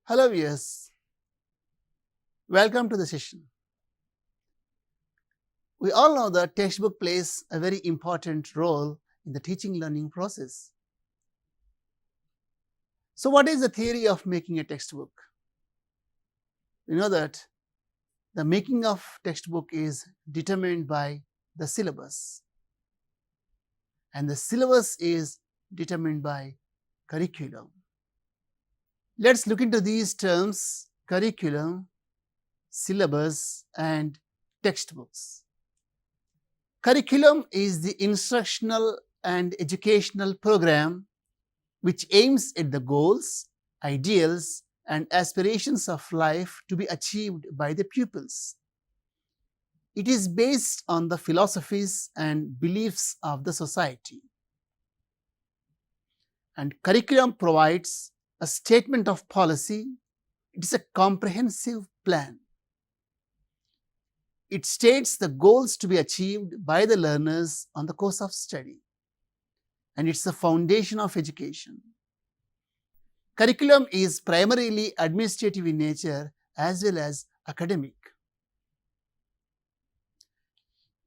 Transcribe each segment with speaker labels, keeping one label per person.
Speaker 1: Hello viewers, welcome to the session. We all know that textbook plays a very important role in the teaching learning process. So what is the theory of making a textbook? We know that the making of textbook is determined by the syllabus, and the syllabus is determined by curriculum. Let's look into these terms: curriculum, syllabus and textbooks. Curriculum is the instructional and educational program which aims at the goals, ideals and aspirations of life to be achieved by the pupils. It is based on the philosophies and beliefs of the society. And curriculum provides a statement of policy. It is a comprehensive plan. It states the goals to be achieved by the learners on the course of study, and it's the foundation of education. Curriculum is primarily administrative in nature as well as academic.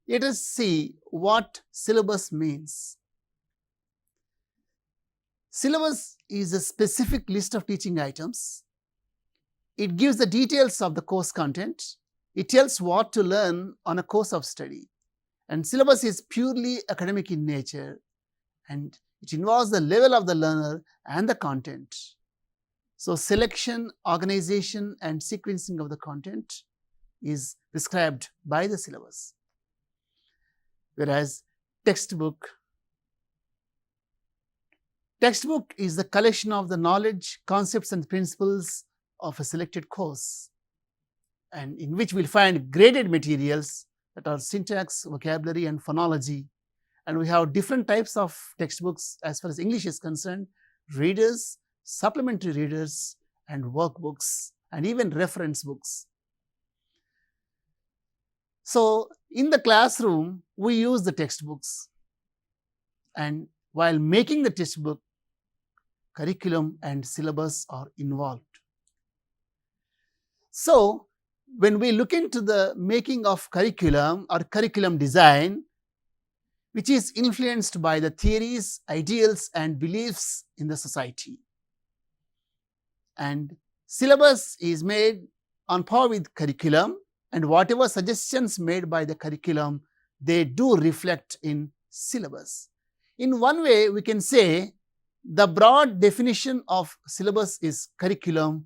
Speaker 1: Let us see what syllabus means. Syllabus is a specific list of teaching items. It gives the details of the course content. It tells what to learn on a course of study. And syllabus is purely academic in nature, and it involves the level of the learner and the content. So selection, organization and sequencing of the content is prescribed by the syllabus. Whereas textbook is the collection of the knowledge, concepts and principles of a selected course, and in which we'll find graded materials that are syntax, vocabulary and phonology. And we have different types of textbooks as far as English is concerned: readers, supplementary readers and workbooks, and even reference books. So in the classroom we use the textbooks, and while making the textbook, curriculum and syllabus are involved. So when we look into the making of curriculum or curriculum design, which is influenced by the theories, ideals and beliefs in the society, and syllabus is made on par with curriculum, and whatever suggestions made by the curriculum, they do reflect in syllabus. In one way we can say the broad definition of syllabus is curriculum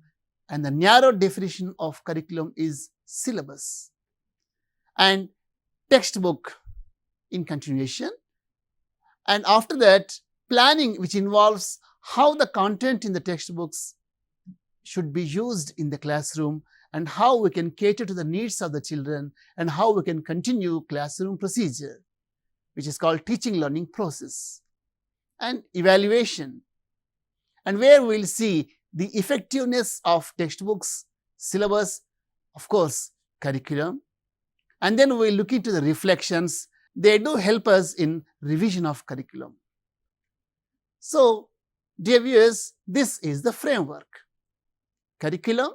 Speaker 1: and the narrow definition of curriculum is syllabus. And textbook in continuation, and after that planning, which involves how the content in the textbooks should be used in the classroom and how we can cater to the needs of the children and how we can continue classroom procedure, which is called teaching learning process. And evaluation, and where we will see the effectiveness of textbooks, syllabus, of course curriculum, and then we will look into the reflections. They do help us in revision of curriculum. So dear viewers, this is the framework. Curriculum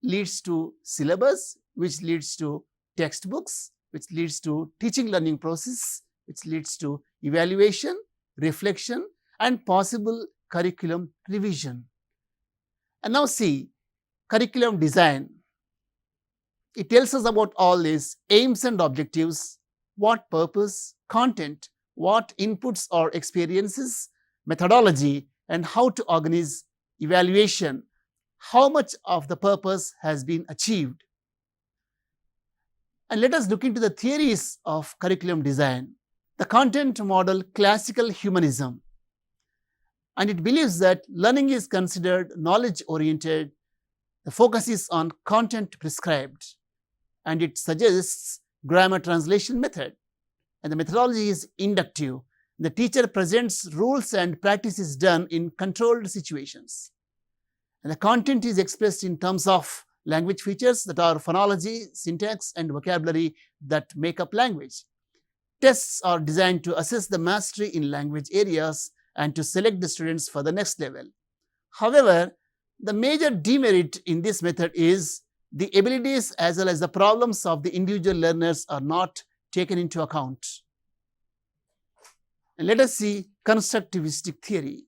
Speaker 1: leads to syllabus, which leads to textbooks, which leads to teaching learning process, which leads to evaluation, reflection and possible curriculum revision. And now see curriculum design. It tells us about all these aims and objectives, what purpose, content, what inputs or experiences, methodology and how to organize evaluation, how much of the purpose has been achieved. And let us look into the theories of curriculum design. The content model classical humanism, and it believes that learning is considered knowledge oriented. The focus is on content prescribed, and it suggests grammar translation method, and the methodology is inductive. The teacher presents rules and practice is done in controlled situations, and the content is expressed in terms of language features that are phonology, syntax and vocabulary that make up language. Tests are designed to assess the mastery in language areas and to select the students for the next level. However, The major demerit in this method is the abilities as well as the problems of the individual learners are not taken into account. And let us see constructivistic theory.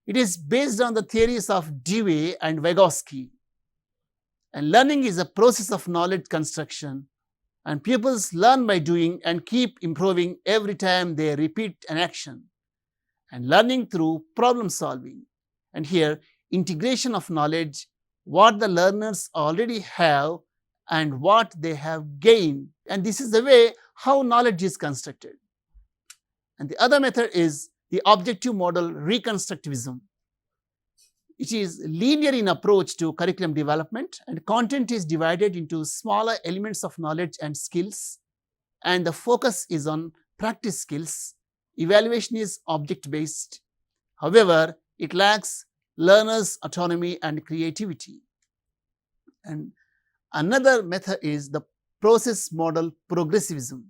Speaker 1: It is based on the theories of Dewey and Vygotsky. And learning is a process of knowledge construction, and pupils learn by doing and keep improving every time they repeat an action, and learning through problem solving. And here, integration of knowledge, what the learners already have and what they have gained, and this is the way how knowledge is constructed. And the other method is the objective model reconstructivism. It is linear in approach to curriculum development, and content is divided into smaller elements of knowledge and skills, and the focus is on practice skills. Evaluation is object based. However, it lacks learners' autonomy and creativity. And another method is the process model progressivism,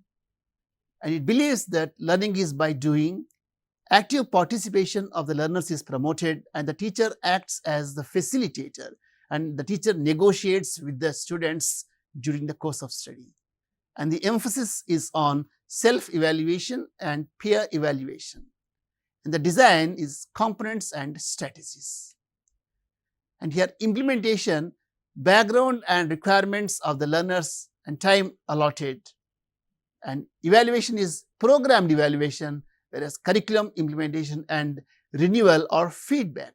Speaker 1: and it believes that learning is by doing. Active participation of the learners is promoted, and the teacher acts as the facilitator, and the teacher negotiates with the students during the course of study. And the emphasis is on self-evaluation and peer evaluation. And the design is components and strategies. And here implementation, background and requirements of the learners and time allotted. And evaluation is programmed evaluation, whereas curriculum implementation and renewal or feedback.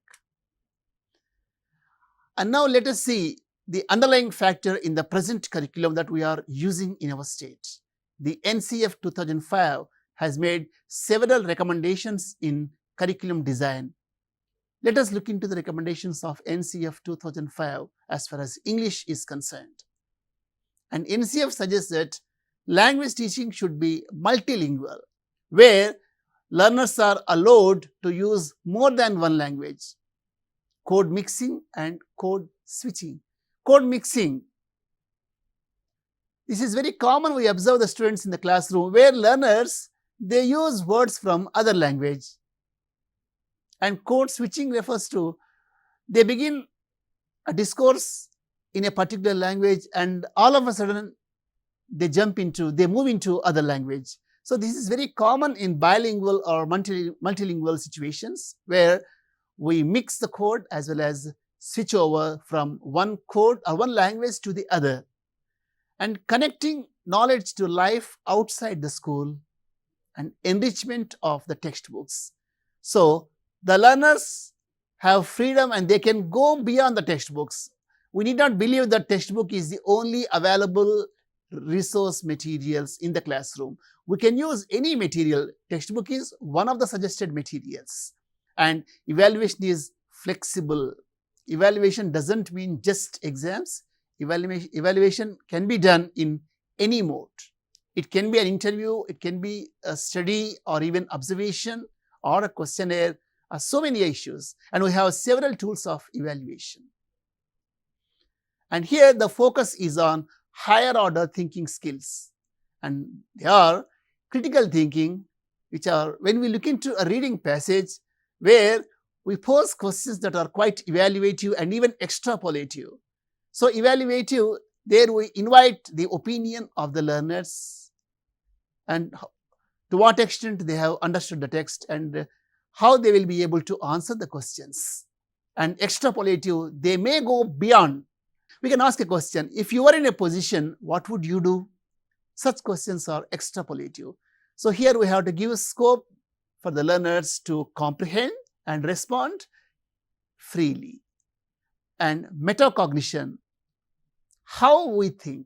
Speaker 1: And now let us see the underlying factor in the present curriculum that we are using in our state. The NCF 2005 has made several recommendations in curriculum design. Let us look into the recommendations of NCF 2005 as far as English is concerned. And NCF suggests that language teaching should be multilingual, where learners are allowed to use more than one language. Code mixing and code switching. Code mixing, this is very common. We observe the students in the classroom where learners, they use words from other language. And code switching refers to they begin a discourse in a particular language and all of a sudden they move into other language. So this is very common in bilingual or multilingual situations where we mix the code as well as switch over from one code or one language to the other, and connecting knowledge to life outside the school and enrichment of the textbooks. So the learners have freedom and they can go beyond the textbooks. We need not believe that textbook is the only available resource materials in the classroom. We can use any material. Textbook is one of the suggested materials. And evaluation is flexible. Evaluation doesn't mean just exams. Evaluation can be done in any mode. It can be an interview, it can be a study or even observation or a questionnaire, so many issues. And we have several tools of evaluation. And here the focus is on higher order thinking skills, and they are critical thinking, which are when we look into a reading passage where we pose questions that are quite evaluative and even extrapolative. So evaluative, there we invite the opinion of the learners and to what extent they have understood the text and how they will be able to answer the questions. And extrapolative, they may go beyond. We can ask a question, if you were in a position, what would you do? Such questions are extrapolative. So here we have to give scope for the learners to comprehend and respond freely. And metacognition, how we think,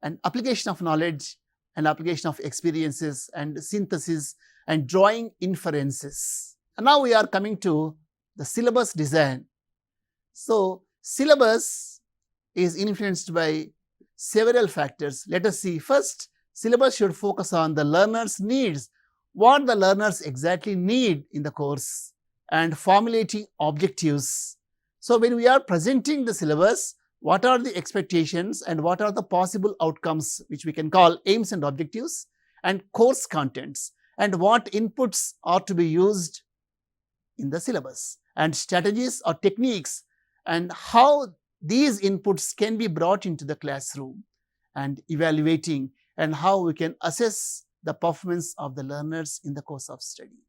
Speaker 1: and application of knowledge and application of experiences and synthesis and drawing inferences. And now we are coming to the syllabus design. So syllabus is influenced by several factors. Let us see. First, syllabus should focus on the learner's needs, what the learners exactly need in the course, and formulating objectives. So when we are presenting the syllabus, what are the expectations and what are the possible outcomes, which we can call aims and objectives, and course contents, and what inputs are to be used in the syllabus, and strategies or techniques and how these inputs can be brought into the classroom, and evaluating and how we can assess the performance of the learners in the course of study.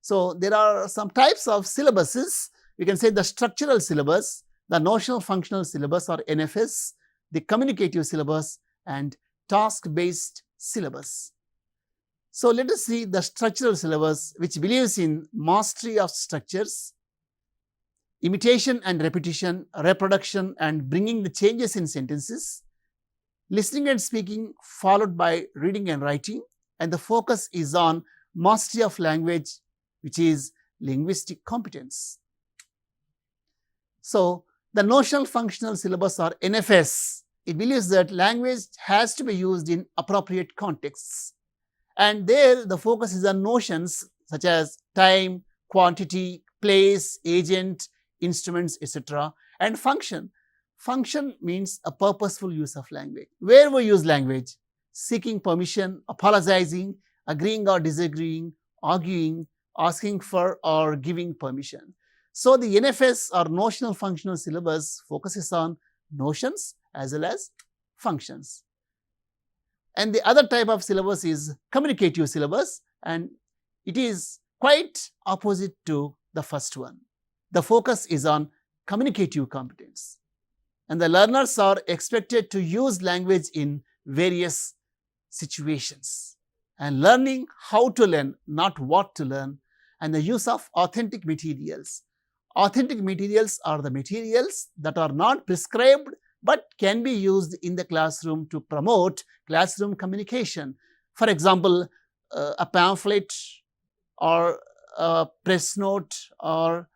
Speaker 1: So, there are some types of syllabuses. We can say the structural syllabus, the notional functional syllabus or NFS, the communicative syllabus, and task-based syllabus. So, let us see the structural syllabus, which believes in mastery of structures, imitation and repetition, reproduction and bringing the changes in sentences, listening and speaking followed by reading and writing, and the focus is on mastery of language, which is linguistic competence. So, the notional functional syllabus or NFS, it believes that language has to be used in appropriate contexts, and there the focus is on notions such as time, quantity, place, agent, instruments, etc. and function. Function means a purposeful use of language. Where we use language? Seeking permission, apologizing, agreeing or disagreeing, arguing, asking for or giving permission. So, the NFS or notional functional syllabus focuses on notions as well as functions. And the other type of syllabus is communicative syllabus, and it is quite opposite to the first one. The focus is on communicative competence, and the learners are expected to use language in various situations, and learning how to learn, not what to learn, and the use of authentic materials. Authentic materials are the materials that are not prescribed but can be used in the classroom to promote classroom communication. For example, a pamphlet or a press note or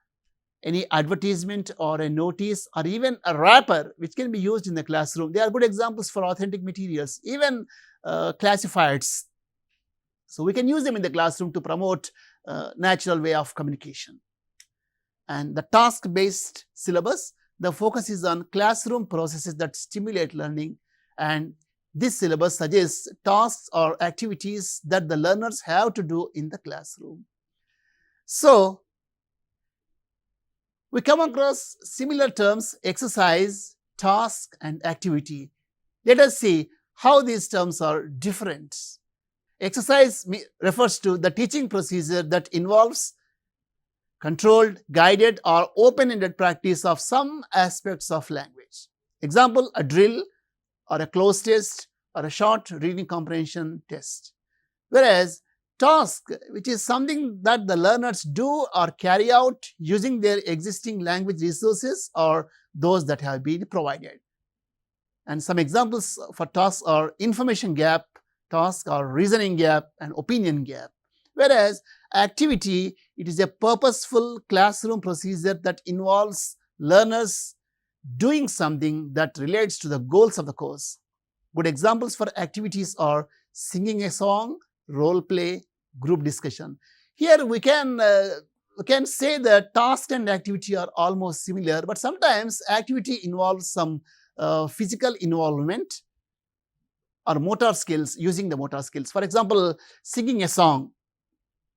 Speaker 1: any advertisement or a notice or even a wrapper which can be used in the classroom. They are good examples for authentic materials, even classifieds. So, we can use them in the classroom to promote natural way of communication. And the task-based syllabus, the focus is on classroom processes that stimulate learning, and this syllabus suggests tasks or activities that the learners have to do in the classroom. So, we come across similar terms: exercise, task and activity. Let us see how these terms are different. Exercise refers to the teaching procedure that involves controlled, guided or open-ended practice of some aspects of language. Example, a drill or a cloze test or a short reading comprehension test. Whereas task, which is something that the learners do or carry out using their existing language resources or those that have been provided. And some examples for tasks are information gap, task or reasoning gap and opinion gap. Whereas activity, it is a purposeful classroom procedure that involves learners doing something that relates to the goals of the course. Good examples for activities are singing a song, role play, group discussion. Here we can say that task and activity are almost similar, but sometimes activity involves some physical involvement or motor skills, using the motor skills. For example, singing a song,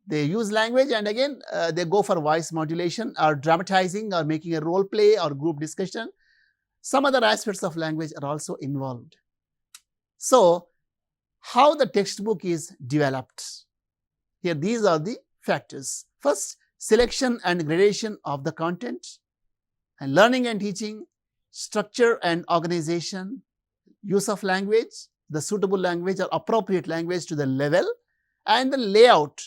Speaker 1: they use language and again they go for voice modulation or dramatizing or making a role play or group discussion. Some other aspects of language are also involved. So, how the textbook is developed? Here these are the factors. First, selection and gradation of the content, and learning and teaching, structure and organization, use of language, the suitable language or appropriate language to the level, and the layout.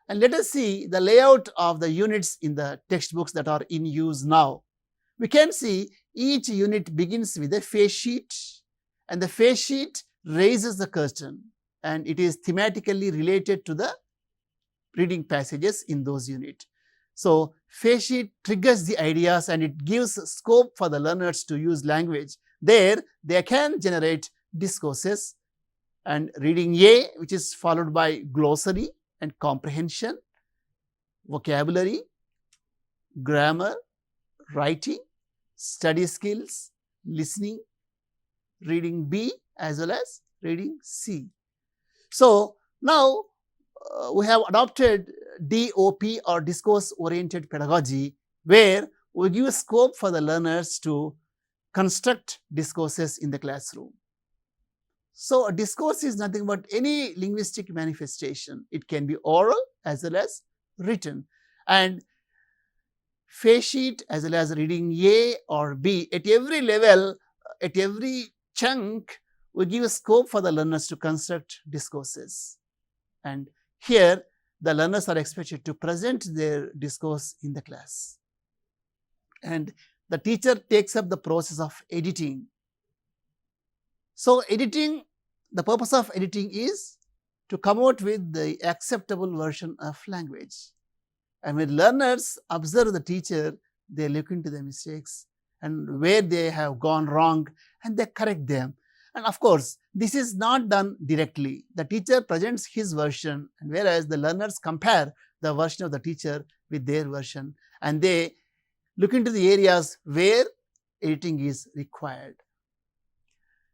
Speaker 1: And let us see the layout of the units in the textbooks that are in use now. We can see each unit begins with a face sheet, and the face sheet raises the curtain, and it is thematically related to the reading passages in those units. So, face sheet triggers the ideas and it gives scope for the learners to use language. There they can generate discourses, and reading A, which is followed by glossary and comprehension, vocabulary, grammar, writing, study skills, listening, reading B as well as reading C. So, now we have adopted DOP or discourse oriented pedagogy, where we give scope for the learners to construct discourses in the classroom. So, a discourse is nothing but any linguistic manifestation. It can be oral as well as written, and face sheet as well as reading A or B. At every level, at every chunk, we give a scope for the learners to construct discourses. And here, the learners are expected to present their discourse in the class. And the teacher takes up the process of editing. So, editing, the purpose of editing is to come out with the acceptable version of language. And when learners observe the teacher, they look into the mistakes and where they have gone wrong, and they correct them. And of course, this is not done directly. The teacher presents his version, and whereas the learners compare the version of the teacher with their version, and they look into the areas where editing is required.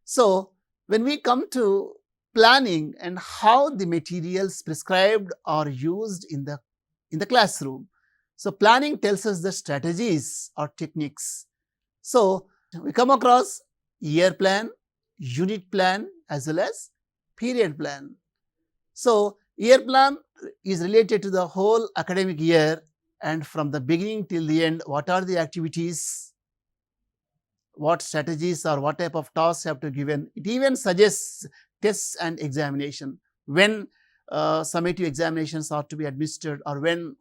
Speaker 1: So, when we come to planning and how the materials prescribed are used in the classroom. So, planning tells us the strategies or techniques. So, we come across year plan, unit plan as well as period plan. So, year plan is related to the whole academic year, and from the beginning till the end, what are the activities, what strategies or what type of tasks have to be given. It even suggests tests and examination, when summative examinations are to be administered, or when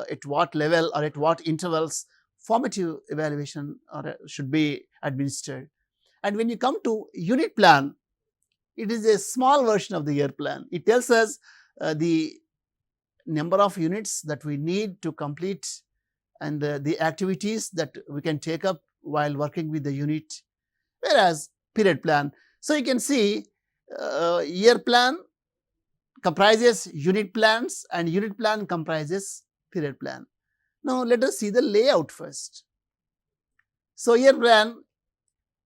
Speaker 1: at what level or at what intervals formative evaluation should be administered. And when you come to unit plan, it is a small version of the year plan. It tells us the number of units that we need to complete and the activities that we can take up while working with the unit, whereas period plan. So, you can see year plan comprises unit plans and unit plan comprises period plan. Now, let us see the layout first. So, year plan,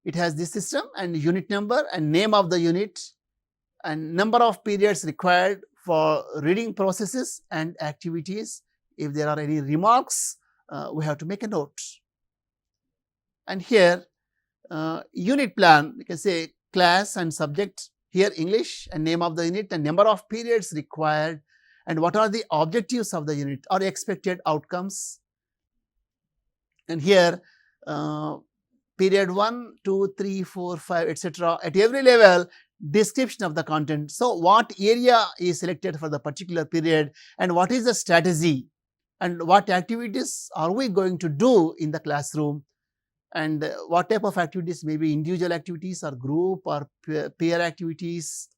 Speaker 1: it has this system and unit number and name of the unit and number of periods required for reading processes and activities. If there are any remarks, we have to make a note. And here unit plan, you can say class and subject, here English and name of the unit and number of periods required and what are the objectives of the unit or expected outcomes. And here period 1, 2, 3, 4, 5, etc. At every level, description of the content. So, what area is selected for the particular period and what is the strategy and what activities are we going to do in the classroom, and what type of activities, may be individual activities or group or peer activities,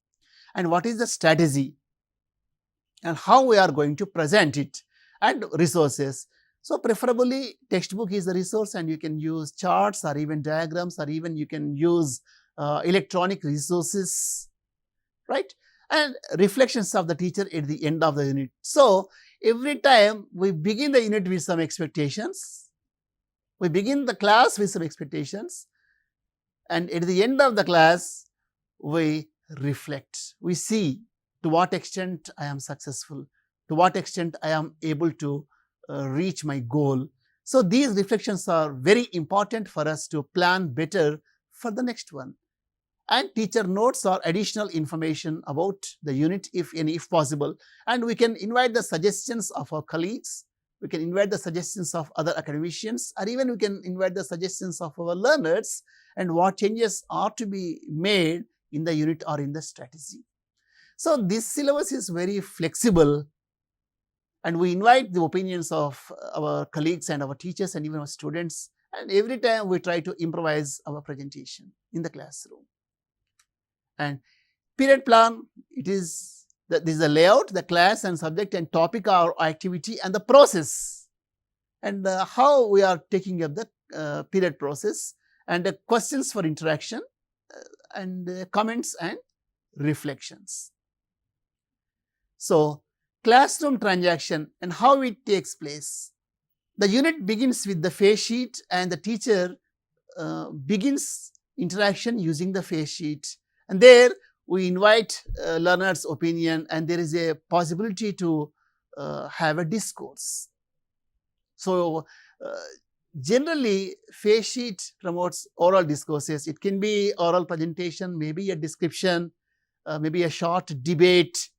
Speaker 1: and what is the strategy and how we are going to present it, and resources. So, preferably textbook is the resource, and you can use charts or even diagrams, or even you can use electronic resources, right, and reflections of the teacher at the end of the unit. So, every time we begin the unit with some expectations, we begin the class with some expectations, and at the end of the class we reflect. We see to what extent I am successful, to what extent I am able to reach my goal. So, these reflections are very important for us to plan better for the next one. And teacher notes or additional information about the unit, if any, if possible, and we can invite the suggestions of our colleagues, we can invite the suggestions of other academicians, or even we can invite the suggestions of our learners, and what changes are to be made in the unit or in the strategy. So, this syllabus is very flexible, and we invite the opinions of our colleagues and our teachers and even our students, and every time we try to improvise our presentation in the classroom. And period plan, it is this is the layout, the class and subject and topic or activity and the process, and how we are taking up the period process, and the questions for interaction and comments and reflections. So, classroom transaction and how it takes place. The unit begins with the face sheet, and the teacher begins interaction using the face sheet, and there we invite learners' opinion, and there is a possibility to have a discourse. So, generally face sheet promotes oral discourses. It can be oral presentation, maybe a description, maybe a short debate.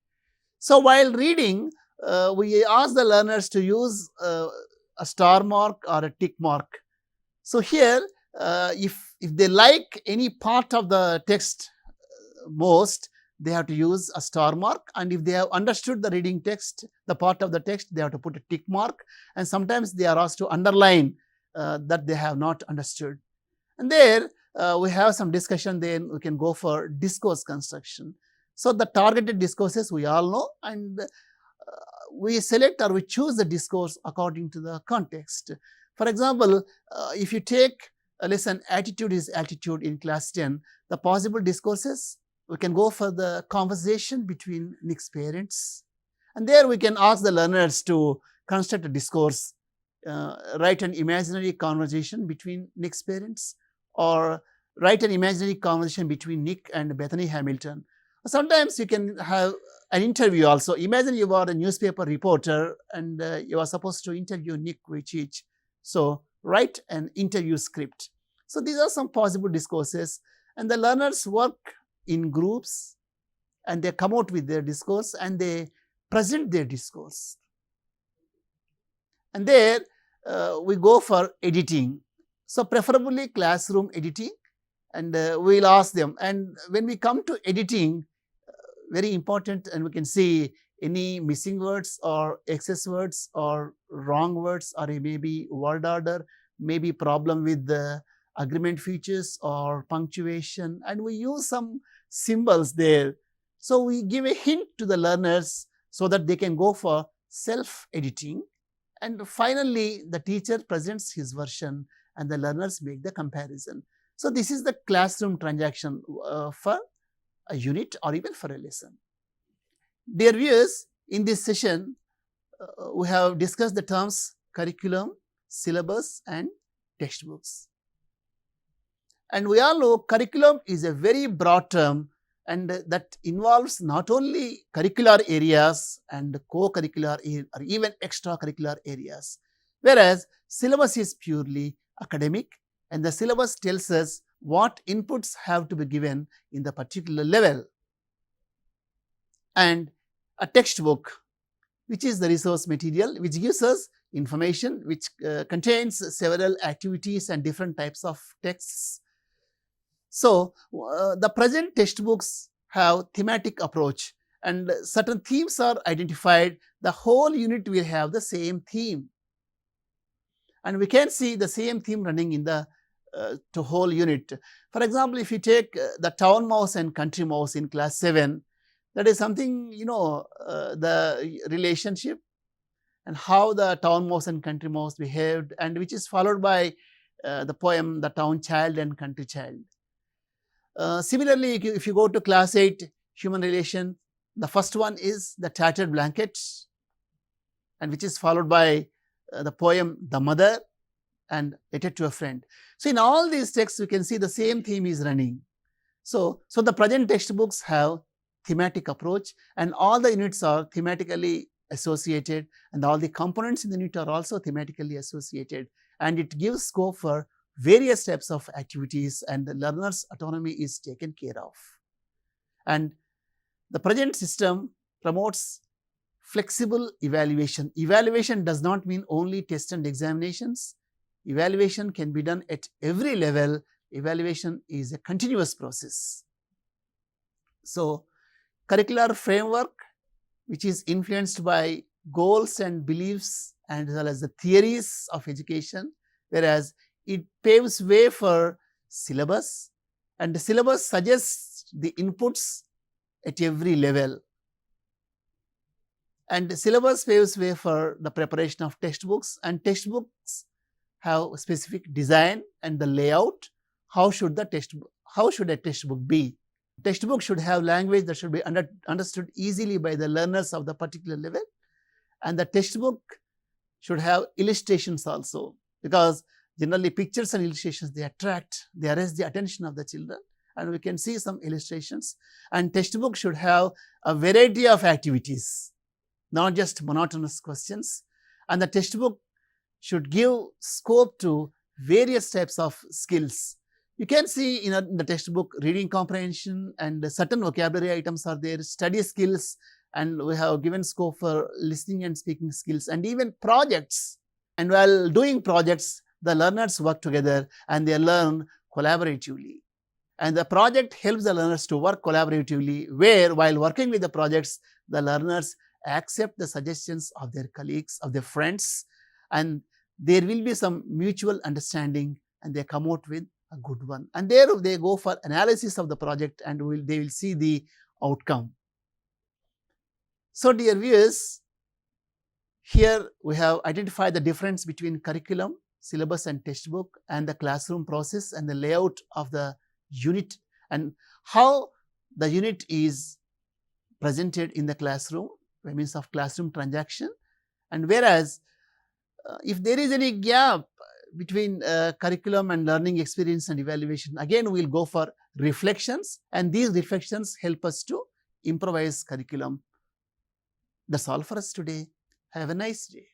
Speaker 1: So while reading, we ask the learners to use a star mark or a tick mark. So here, if they like any part of the text most, they have to use a star mark, and if they have understood the reading text, the part of the text, they have to put a tick mark, and sometimes they are asked to underline that they have not understood. And there we have some discussion, then we can go for discourse construction. So the targeted discourses we all know, and we select or we choose the discourse according to the context. For example, if you take a lesson attitude is altitude in class 10, the possible discourses, we can go for the conversation between Nick's parents, and there we can ask the learners to construct a discourse, write an imaginary conversation between Nick's parents, or write an imaginary conversation between Nick and Bethany Hamilton. Sometimes you can have an interview also. Imagine you are a newspaper reporter and you are supposed to interview Nick Vujicic. So write an interview script. So these are some possible discourses, and the learners work in groups and they come out with their discourse and they present their discourse. And there we go for editing. So preferably classroom editing, and we will ask them. And when we come to editing, very important, and we can see any missing words or excess words or wrong words, or maybe word order, maybe problem with the agreement features or punctuation, and we use some symbols there. So we give a hint to the learners so that they can go for self-editing, and finally the teacher presents his version and the learners make the comparison. So this is the classroom transaction for a unit or even for a lesson. Dear viewers, in this session we have discussed the terms curriculum, syllabus and textbooks. And we all know curriculum is a very broad term, and that involves not only curricular areas and co-curricular or even extracurricular areas, whereas syllabus is purely academic, and the syllabus tells us what inputs have to be given in the particular level. And a textbook, which is the resource material which gives us information, which contains several activities and different types of texts. So the present textbooks have thematic approach, and certain themes are identified. The whole unit will have the same theme, and we can see the same theme running in the whole unit. For example, if you take the town mouse and country mouse in class 7, that is something, the relationship and how the town mouse and country mouse behaved, and which is followed by the poem The Town Child and Country Child. Similarly, if you go to class 8, human relation, the first one is The Tattered Blanket, and which is followed by the poem The Mother and Letter to a Friend. So in all these texts, you can see the same theme is running. So the present textbooks have thematic approach, and all the units are thematically associated, and all the components in the unit are also thematically associated, and it gives scope for various types of activities, and the learner's autonomy is taken care of. And the present system promotes flexible evaluation. Evaluation does not mean only tests and examinations. Evaluation can be done at every level. Evaluation is a continuous process. So curricular framework, which is influenced by goals and beliefs and as well as the theories of education, whereas it paves way for syllabus, and the syllabus suggests the inputs at every level, and the syllabus paves way for the preparation of textbooks, and textbooks have specific design and the layout. How should a textbook be? Textbook should have language that should be understood easily by the learners of the particular level, and the textbook should have illustrations also, because generally pictures and illustrations, they arrest the attention of the children, and we can see some illustrations. And textbook should have a variety of activities, not just monotonous questions, and the textbook should give scope to various types of skills. You can see in the textbook reading comprehension and certain vocabulary items are there, study skills, and we have given scope for listening and speaking skills and even projects. And while doing projects, the learners work together and they learn collaboratively. And the project helps the learners to work collaboratively, where while working with the projects, the learners accept the suggestions of their colleagues, of their friends, and there will be some mutual understanding and they come out with a good one. And there they go for analysis of the project and they will see the outcome. So dear viewers, here we have identified the difference between curriculum, syllabus and textbook, and the classroom process and the layout of the unit and how the unit is presented in the classroom by means of classroom transaction. And whereas if there is any gap between curriculum and learning experience and evaluation, again we will go for reflections, and these reflections help us to improvise curriculum. That's all for us today. Have a nice day.